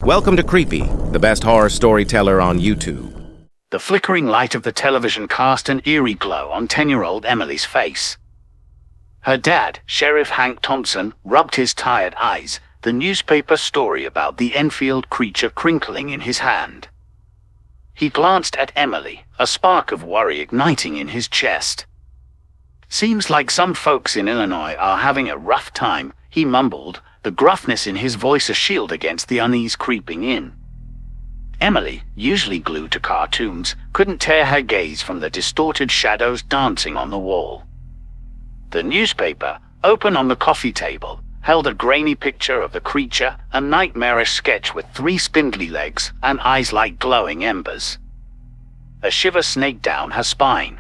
Welcome to Creepy, the best horror storyteller on YouTube. The flickering light of the television cast an eerie glow on 10-year-old Emily's face. Her dad, Sheriff Hank Thompson, rubbed his tired eyes, the newspaper story about the Enfield creature crinkling in his hand. He glanced at Emily, a spark of worry igniting in his chest. "Seems like some folks in Illinois are having a rough time," he mumbled, the gruffness in his voice a shield against the unease creeping in. Emily, usually glued to cartoons, couldn't tear her gaze from the distorted shadows dancing on the wall. The newspaper, open on the coffee table, held a grainy picture of the creature, a nightmarish sketch with 3 spindly legs and eyes like glowing embers. A shiver snaked down her spine.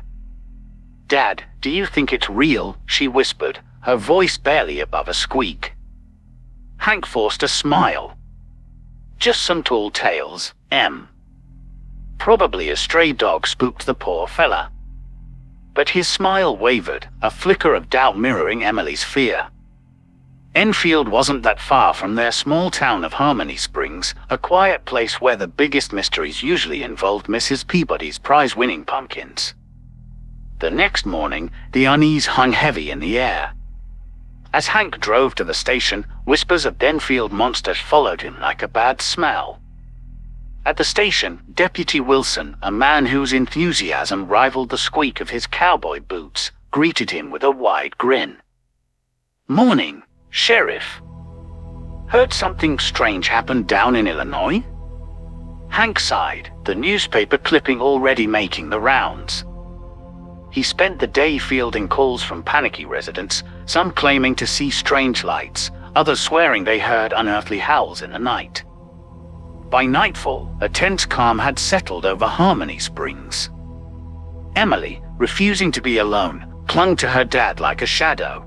"Dad, do you think it's real?" she whispered, her voice barely above a squeak. Hank forced a smile. "Just some tall tales, Em. Probably a stray dog spooked the poor fella." But his smile wavered, a flicker of doubt mirroring Emily's fear. Enfield wasn't that far from their small town of Harmony Springs, a quiet place where the biggest mysteries usually involved Mrs. Peabody's prize-winning pumpkins. The next morning, the unease hung heavy in the air. As Hank drove to the station, whispers of Enfield Monster followed him like a bad smell. At the station, Deputy Wilson, a man whose enthusiasm rivaled the squeak of his cowboy boots, greeted him with a wide grin. "Morning, Sheriff. Heard something strange happened down in Illinois?" Hank sighed, the newspaper clipping already making the rounds. He spent the day fielding calls from panicky residents, some claiming to see strange lights, others swearing they heard unearthly howls in the night. By nightfall, a tense calm had settled over Harmony Springs. Emily, refusing to be alone, clung to her dad like a shadow.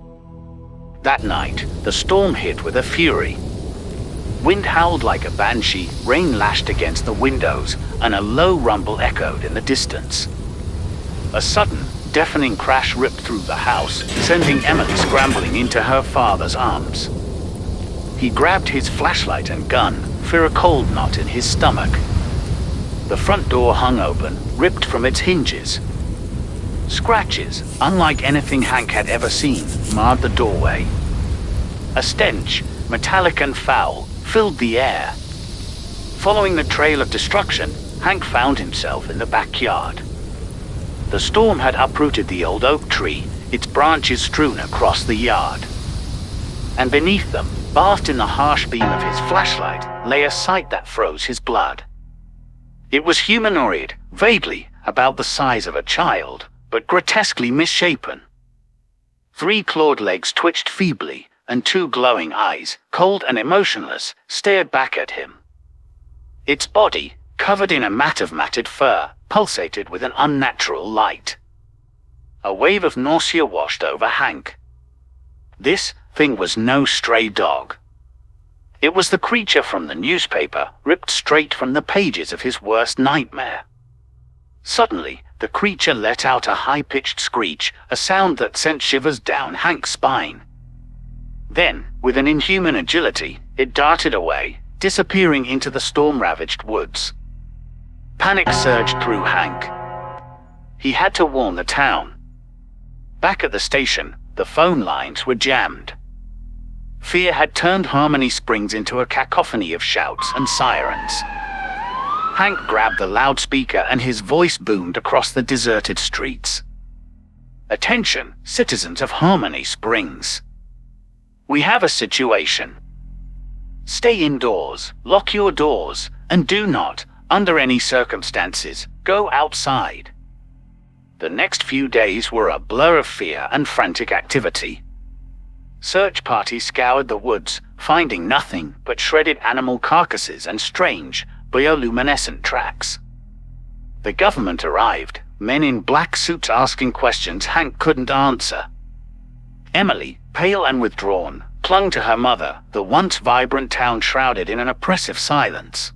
That night, the storm hit with a fury. Wind howled like a banshee, rain lashed against the windows, and a low rumble echoed in the distance. A sudden, deafening crash ripped through the house, sending Emily scrambling into her father's arms. He grabbed his flashlight and gun, fear a cold knot in his stomach. The front door hung open, ripped from its hinges. Scratches, unlike anything Hank had ever seen, marred the doorway. A stench, metallic and foul, filled the air. Following the trail of destruction, Hank found himself in the backyard. The storm had uprooted the old oak tree, its branches strewn across the yard. And beneath them, bathed in the harsh beam of his flashlight, lay a sight that froze his blood. It was humanoid, vaguely, about the size of a child, but grotesquely misshapen. 3 clawed legs twitched feebly, and 2 glowing eyes, cold and emotionless, stared back at him. Its body, covered in a mat of matted fur, pulsated with an unnatural light. A wave of nausea washed over Hank. This thing was no stray dog. It was the creature from the newspaper, ripped straight from the pages of his worst nightmare. Suddenly, the creature let out a high-pitched screech, a sound that sent shivers down Hank's spine. Then, with an inhuman agility, it darted away, disappearing into the storm-ravaged woods. Panic surged through Hank. He had to warn the town. Back at the station, the phone lines were jammed. Fear had turned Harmony Springs into a cacophony of shouts and sirens. Hank grabbed the loudspeaker and his voice boomed across the deserted streets. "Attention, citizens of Harmony Springs. We have a situation. Stay indoors, lock your doors, and do not, under any circumstances, go outside." The next few days were a blur of fear and frantic activity. Search parties scoured the woods, finding nothing but shredded animal carcasses and strange, bioluminescent tracks. The government arrived, men in black suits asking questions Hank couldn't answer. Emily, pale and withdrawn, clung to her mother, the once vibrant town shrouded in an oppressive silence.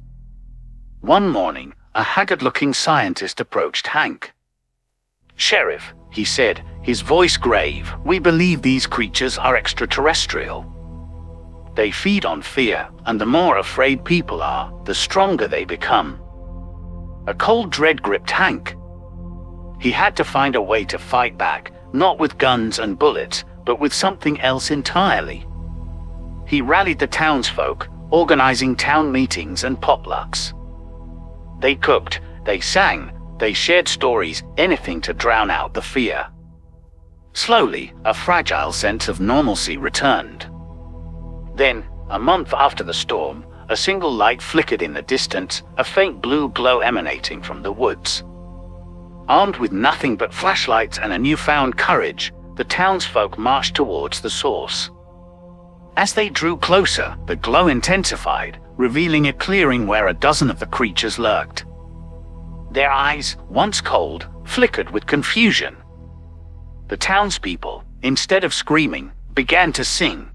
One morning, a haggard-looking scientist approached Hank. "Sheriff," he said, his voice grave, "we believe these creatures are extraterrestrial." They feed on fear, and the more afraid people are, the stronger they become. A cold dread gripped Hank. He had to find a way to fight back, not with guns and bullets, but with something else entirely. He rallied the townsfolk, organizing town meetings and potlucks. They cooked, they sang, they shared stories, anything to drown out the fear. Slowly, a fragile sense of normalcy returned. Then, a month after the storm, a single light flickered in the distance, a faint blue glow emanating from the woods. Armed with nothing but flashlights and a newfound courage, the townsfolk marched towards the source. As they drew closer, the glow intensified, revealing a clearing where a dozen of the creatures lurked. Their eyes, once cold, flickered with confusion. The townspeople, instead of screaming, began to sing.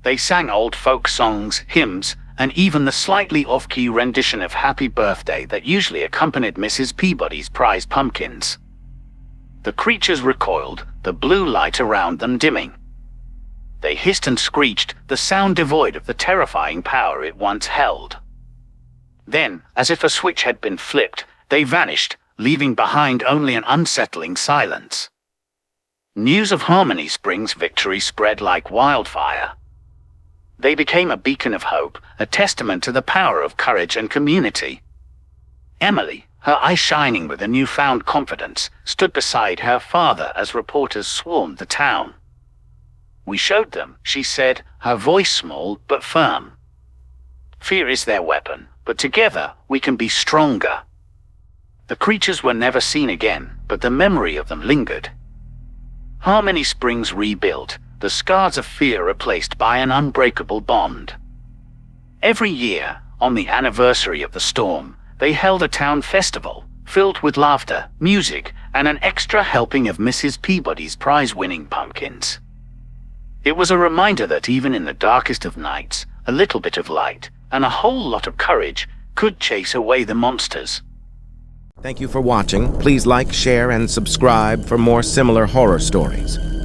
They sang old folk songs, hymns, and even the slightly off-key rendition of Happy Birthday that usually accompanied Mrs. Peabody's prize pumpkins. The creatures recoiled, the blue light around them dimming. They hissed and screeched, the sound devoid of the terrifying power it once held. Then, as if a switch had been flipped, they vanished, leaving behind only an unsettling silence. News of Harmony Springs' victory spread like wildfire. They became a beacon of hope, a testament to the power of courage and community. Emily, her eyes shining with a newfound confidence, stood beside her father as reporters swarmed the town. "We showed them," she said, her voice small but firm. "Fear is their weapon, but together we can be stronger." The creatures were never seen again, but the memory of them lingered. Harmony Springs rebuilt, the scars of fear replaced by an unbreakable bond. Every year, on the anniversary of the storm, they held a town festival, filled with laughter, music, and an extra helping of Mrs. Peabody's prize-winning pumpkins. It was a reminder that even in the darkest of nights, a little bit of light, and a whole lot of courage could chase away the monsters. Thank you for watching. Please like, share, and subscribe for more similar horror stories.